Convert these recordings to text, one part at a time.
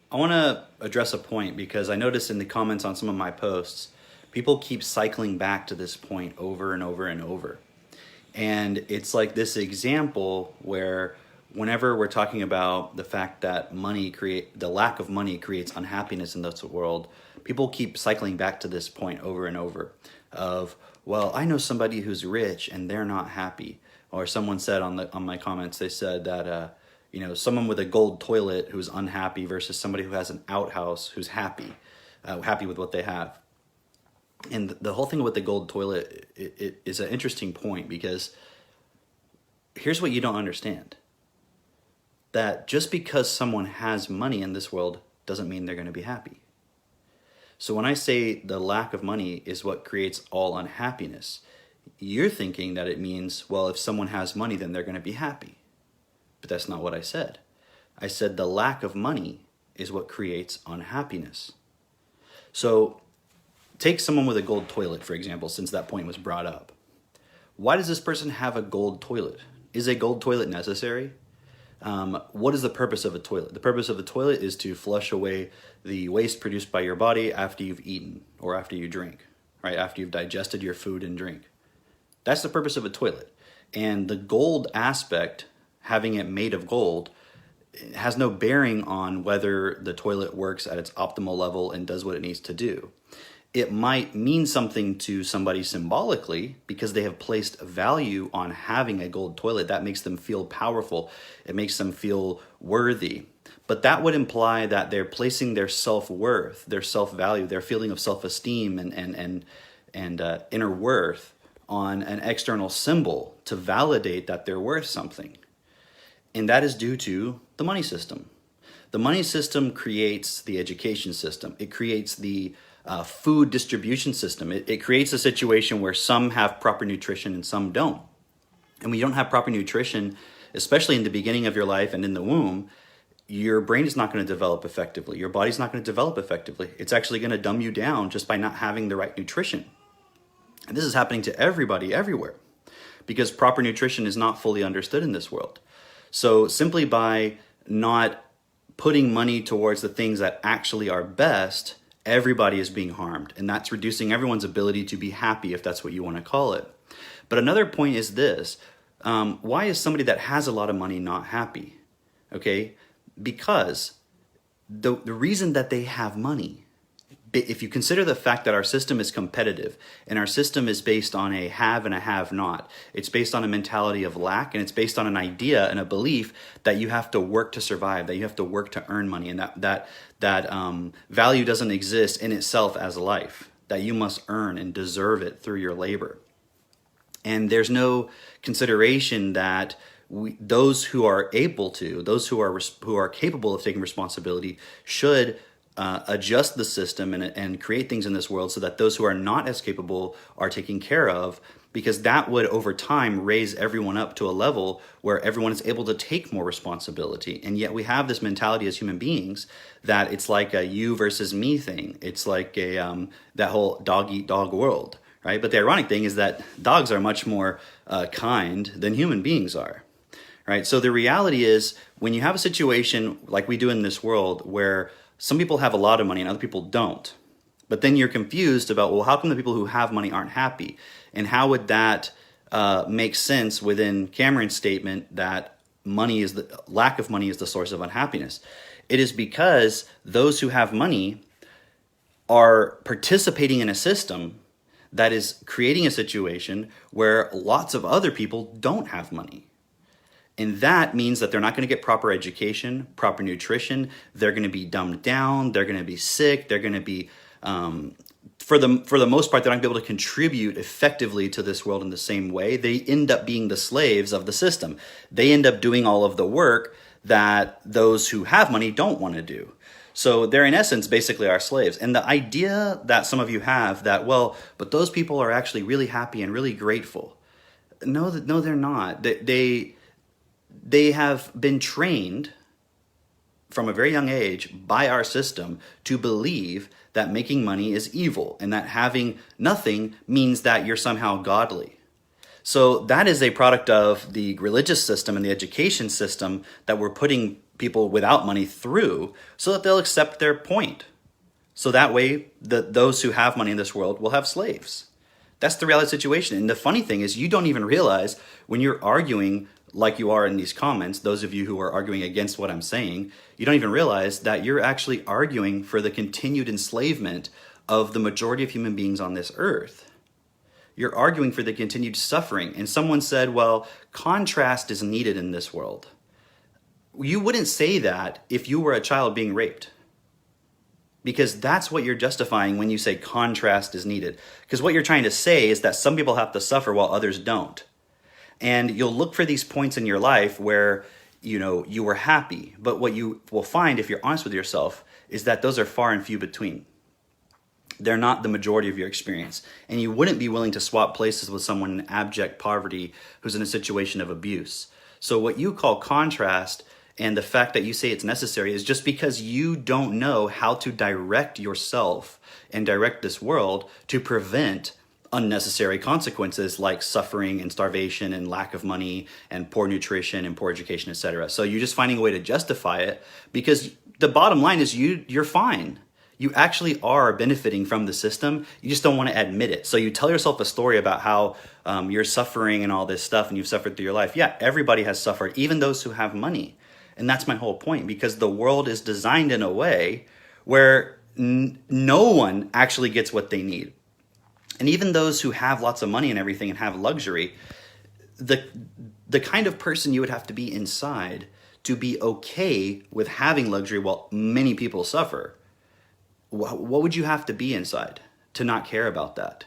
I want to address a point because I noticed in the comments on some of my posts, people keep cycling back to this point over and over and over. And it's like this example where whenever we're talking about the fact that the lack of money creates unhappiness in this world, people keep cycling back to this point over and over of, well, I know somebody who's rich and they're not happy. Or someone said on my comments, they said that someone with a gold toilet who's unhappy versus somebody who has an outhouse who's happy with what they have. And the whole thing with the gold toilet it is an interesting point because here's what you don't understand. That just because someone has money in this world doesn't mean they're going to be happy. So when I say the lack of money is what creates all unhappiness, you're thinking that it means, well, if someone has money, then they're going to be happy. But that's not what I said. I said the lack of money is what creates unhappiness. So take someone with a gold toilet, for example, since that point was brought up. Why does this person have a gold toilet? Is a gold toilet necessary? What is the purpose of a toilet? The purpose of a toilet is to flush away the waste produced by your body after you've eaten or after you drink, right? After you've digested your food and drink. That's the purpose of a toilet. And the gold aspect, having it made of gold, has no bearing on whether the toilet works at its optimal level and does what it needs to do. It might mean something to somebody symbolically because they have placed value on having a gold toilet. That makes them feel powerful. It makes them feel worthy. But that would imply that they're placing their self-worth, their self-value, their feeling of self-esteem and inner worth on an external symbol to validate that they're worth something. And that is due to the money system. The money system creates the education system. It creates the food distribution system. It creates a situation where some have proper nutrition and some don't. And when you don't have proper nutrition, especially in the beginning of your life and in the womb, your brain is not going to develop effectively. Your body's not going to develop effectively. It's actually going to dumb you down just by not having the right nutrition. And this is happening to everybody everywhere because proper nutrition is not fully understood in this world. So simply by not putting money towards the things that actually are best, everybody is being harmed. And that's reducing everyone's ability to be happy, if that's what you want to call it. But another point is this. Why is somebody that has a lot of money not happy? Okay, because the reason that they have money, if you consider the fact that our system is competitive and our system is based on a have and a have not, it's based on a mentality of lack, and it's based on an idea and a belief that you have to work to survive, that you have to work to earn money, and that value doesn't exist in itself as life, that you must earn and deserve it through your labor. And there's no consideration that those who are able to, those who are capable of taking responsibility should adjust the system and create things in this world so that those who are not as capable are taken care of, because that would over time raise everyone up to a level where everyone is able to take more responsibility. And yet we have this mentality as human beings that it's like a you versus me thing. It's like that whole dog eat dog world, right? But the ironic thing is that dogs are much more kind than human beings are. Right? So the reality is when you have a situation like we do in this world where some people have a lot of money and other people don't, but then you're confused about, well, how come the people who have money aren't happy? And how would that make sense within Cameron's statement that lack of money is the source of unhappiness? It is because those who have money are participating in a system that is creating a situation where lots of other people don't have money. And that means that they're not going to get proper education, proper nutrition. They're going to be dumbed down. They're going to be sick. They're going to be, for the most part, they're not going to be able to contribute effectively to this world in the same way. They end up being the slaves of the system. They end up doing all of the work that those who have money don't want to do. So they're in essence basically our slaves. And the idea that some of you have that, well, but those people are actually really happy and really grateful. No, they're not. They have been trained from a very young age by our system to believe that making money is evil and that having nothing means that you're somehow godly. So that is a product of the religious system and the education system that we're putting people without money through so that they'll accept their point. So that way, those who have money in this world will have slaves. That's the reality situation. And the funny thing is, you don't even realize when you're arguing like you are in these comments, those of you who are arguing against what I'm saying, you don't even realize that you're actually arguing for the continued enslavement of the majority of human beings on this earth. You're arguing for the continued suffering. And someone said, well, contrast is needed in this world. You wouldn't say that if you were a child being raped. Because that's what you're justifying when you say contrast is needed. Because what you're trying to say is that some people have to suffer while others don't. And you'll look for these points in your life where, you were happy. But what you will find, if you're honest with yourself, is that those are far and few between. They're not the majority of your experience. And you wouldn't be willing to swap places with someone in abject poverty who's in a situation of abuse. So what you call contrast, and the fact that you say it's necessary, is just because you don't know how to direct yourself and direct this world to prevent unnecessary consequences like suffering and starvation and lack of money and poor nutrition and poor education, etc. So you're just finding a way to justify it because the bottom line is you're fine. You actually are benefiting from the system. You just don't want to admit it. So you tell yourself a story about how you're suffering and all this stuff and you've suffered through your life. Yeah, everybody has suffered, even those who have money. And that's my whole point, because the world is designed in a way where no one actually gets what they need. And even those who have lots of money and everything and have luxury, the kind of person you would have to be inside to be okay with having luxury while many people suffer, what would you have to be inside to not care about that?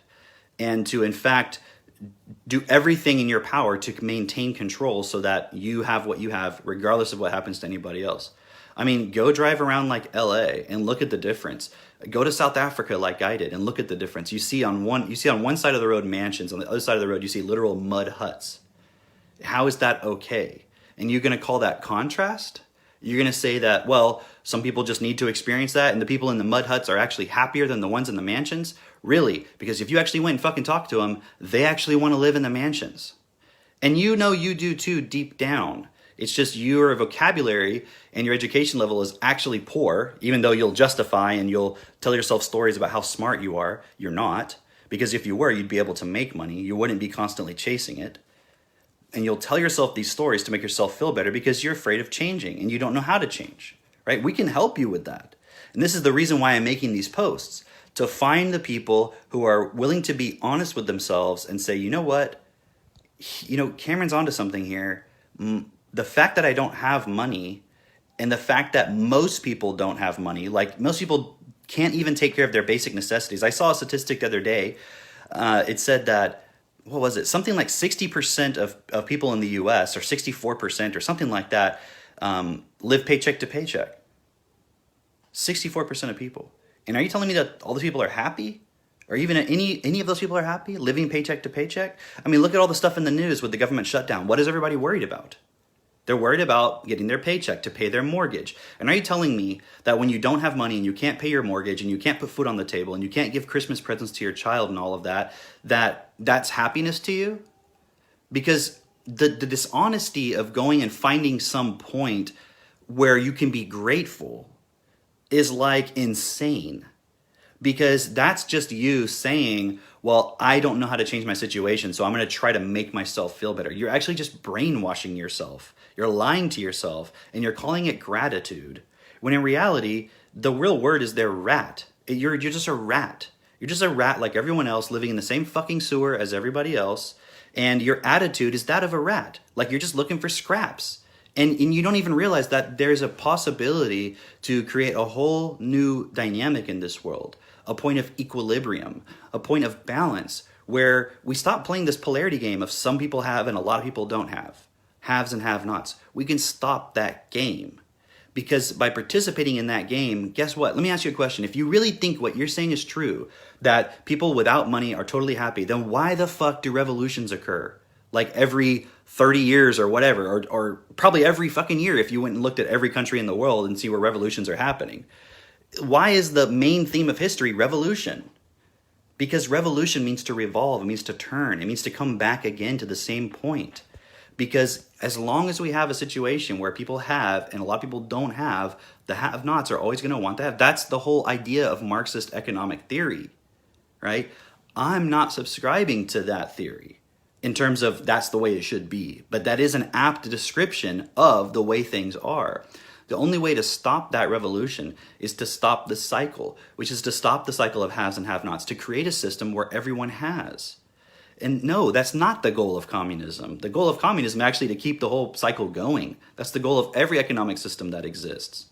And to, in fact, do everything in your power to maintain control so that you have what you have, regardless of what happens to anybody else. I mean, go drive around like LA and look at the difference. Go to South Africa like I did and look at the difference. You see on one side of the road mansions, on the other side of the road you see literal mud huts. How is that okay? And you're going to call that contrast? You're going to say that, well, some people just need to experience that and the people in the mud huts are actually happier than the ones in the mansions? Really? Because if you actually went and fucking talked to them, they actually want to live in the mansions. And you do too deep down. It's just your vocabulary and your education level is actually poor, even though you'll justify and you'll tell yourself stories about how smart you are. You're not. Because if you were, you'd be able to make money. You wouldn't be constantly chasing it. And you'll tell yourself these stories to make yourself feel better because you're afraid of changing and you don't know how to change, right? We can help you with that. And this is the reason why I'm making these posts, to find the people who are willing to be honest with themselves and say, you know what? Cameron's onto something here. The fact that I don't have money and the fact that most people don't have money, like most people can't even take care of their basic necessities. I saw a statistic the other day. It said that, what was it? Something like 60% of people in the US, or 64% or something like that, live paycheck to paycheck. 64% of people. And are you telling me that all those people are happy? Or even any of those people are happy living paycheck to paycheck? I mean, look at all the stuff in the news with the government shutdown. What is everybody worried about? They're worried about getting their paycheck to pay their mortgage. And are you telling me that when you don't have money and you can't pay your mortgage and you can't put food on the table and you can't give Christmas presents to your child and all of that, that's happiness to you? Because the dishonesty of going and finding some point where you can be grateful is like insane. Because that's just you saying, well, I don't know how to change my situation, so I'm going to try to make myself feel better. You're actually just brainwashing yourself. You're lying to yourself, and you're calling it gratitude. When in reality, the real word is they're rat. You're just a rat. You're just a rat like everyone else, living in the same fucking sewer as everybody else, and your attitude is that of a rat. Like you're just looking for scraps. And you don't even realize that there's a possibility to create a whole new dynamic in this world, a point of equilibrium, a point of balance, where we stop playing this polarity game of some people have and a lot of people don't have, haves and have-nots. We can stop that game, because by participating in that game, guess what? Let me ask you a question. If you really think what you're saying is true, that people without money are totally happy, then why the fuck do revolutions occur? Like every 30 years or whatever, or probably every fucking year if you went and looked at every country in the world and see where revolutions are happening. Why is the main theme of history revolution? Because revolution means to revolve, it means to turn, it means to come back again to the same point. Because as long as we have a situation where people have, and a lot of people don't have, the have-nots are always going to want to have. That's the whole idea of Marxist economic theory, right? I'm not subscribing to that theory in terms of that's the way it should be, but that is an apt description of the way things are. The only way to stop that revolution is to stop the cycle, which is to stop the cycle of haves and have-nots, to create a system where everyone has. And no, that's not the goal of communism. The goal of communism is actually to keep the whole cycle going. That's the goal of every economic system that exists.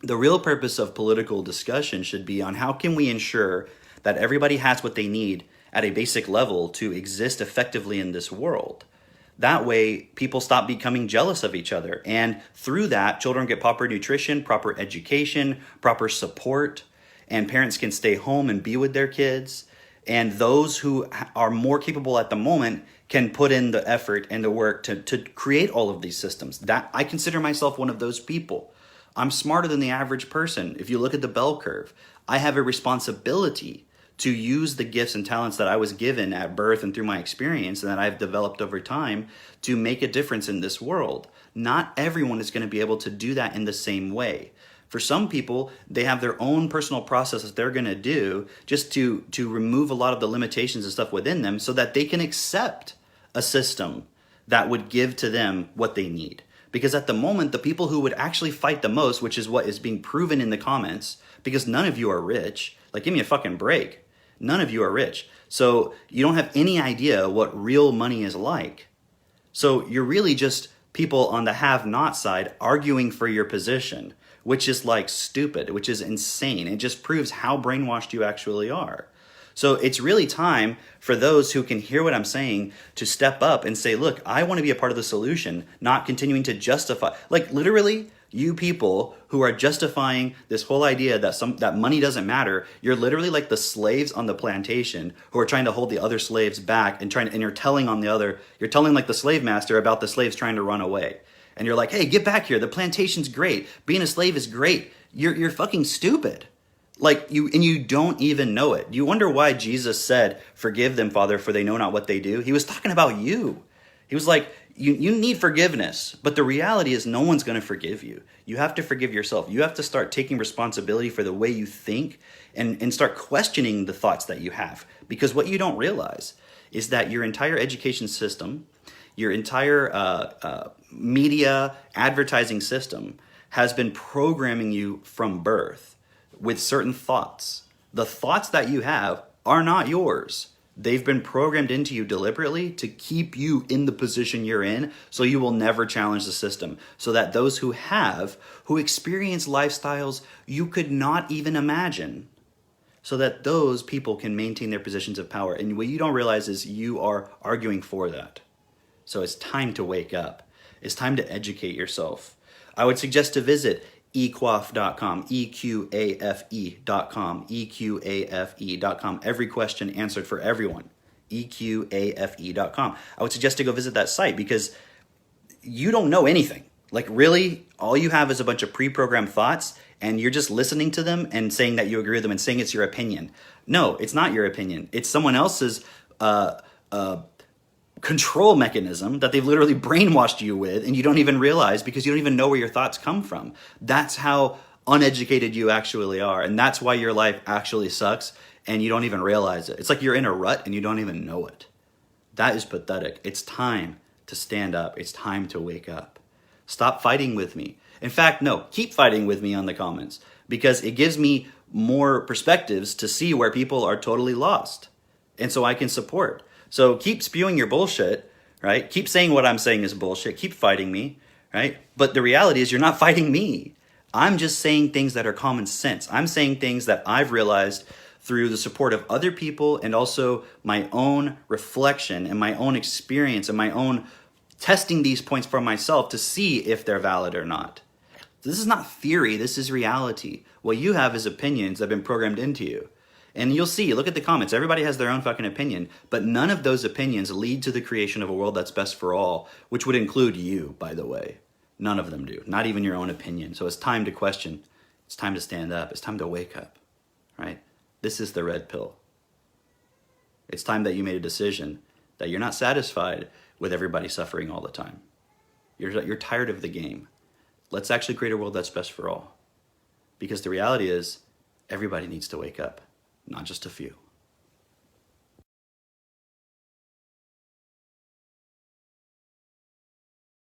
The real purpose of political discussion should be on how can we ensure that everybody has what they need at a basic level to exist effectively in this world. That way, people stop becoming jealous of each other. And through that, children get proper nutrition, proper education, proper support, and parents can stay home and be with their kids. And those who are more capable at the moment can put in the effort and the work to create all of these systems. That I consider myself one of those people. I'm smarter than the average person. If you look at the bell curve, I have a responsibility to use the gifts and talents that I was given at birth and through my experience and that I've developed over time to make a difference in this world. Not everyone is going to be able to do that in the same way. For some people, they have their own personal processes they're going to do just to remove a lot of the limitations and stuff within them so that they can accept a system that would give to them what they need. Because at the moment, the people who would actually fight the most, which is what is being proven in the comments, because none of you are rich, like give me a fucking break. None of you are rich. So you don't have any idea what real money is like. So you're really just people on the have-not side arguing for your position, which is like stupid, which is insane. It just proves how brainwashed you actually are. So it's really time for those who can hear what I'm saying to step up and say, look, I want to be a part of the solution, not continuing to justify. Like literally, you people who are justifying this whole idea that money doesn't matter, you're literally like the slaves on the plantation who are trying to hold the other slaves back and you're telling like the slave master about the slaves trying to run away. And you're like, hey, get back here. The plantation's great. Being a slave is great. You're fucking stupid. You don't even know it. You wonder why Jesus said, forgive them, Father, for they know not what they do. He was talking about you. He was like, you need forgiveness, but the reality is no one's going to forgive you. You have to forgive yourself. You have to start taking responsibility for the way you think and start questioning the thoughts that you have. Because what you don't realize is that your entire education system, your entire media advertising system has been programming you from birth with certain thoughts. The thoughts that you have are not yours. They've been programmed into you deliberately to keep you in the position you're in so you will never challenge the system. So that those who experience lifestyles you could not even imagine, so that those people can maintain their positions of power. And what you don't realize is you are arguing for that. So it's time to wake up. It's time to educate yourself. I would suggest to visit equafe.com, EQAFE.com, EQAFE.com. Every question answered for everyone, EQAFE.com. I would suggest to go visit that site because you don't know anything. Like really, all you have is a bunch of pre-programmed thoughts and you're just listening to them and saying that you agree with them and saying it's your opinion. No, it's not your opinion. It's someone else's control mechanism that they've literally brainwashed you with and you don't even realize because you don't even know where your thoughts come from. That's how uneducated you actually are. And that's why your life actually sucks and you don't even realize it. It's like you're in a rut and you don't even know it. That is pathetic. It's time to stand up. It's time to wake up. Stop fighting with me. In fact, no, keep fighting with me on the comments because it gives me more perspectives to see where people are totally lost. And so I can support. So keep spewing your bullshit, right? Keep saying what I'm saying is bullshit. Keep fighting me, right? But the reality is you're not fighting me. I'm just saying things that are common sense. I'm saying things that I've realized through the support of other people and also my own reflection and my own experience and my own testing these points for myself to see if they're valid or not. This is not theory. This is reality. What you have is opinions that have been programmed into you. And you'll see, look at the comments, everybody has their own fucking opinion, but none of those opinions lead to the creation of a world that's best for all, which would include you, by the way. None of them do, not even your own opinion. So it's time to question. It's time to stand up. It's time to wake up, right? This is the red pill. It's time that you made a decision that you're not satisfied with everybody suffering all the time. You're tired of the game. Let's actually create a world that's best for all. Because the reality is, everybody needs to wake up, not just a few.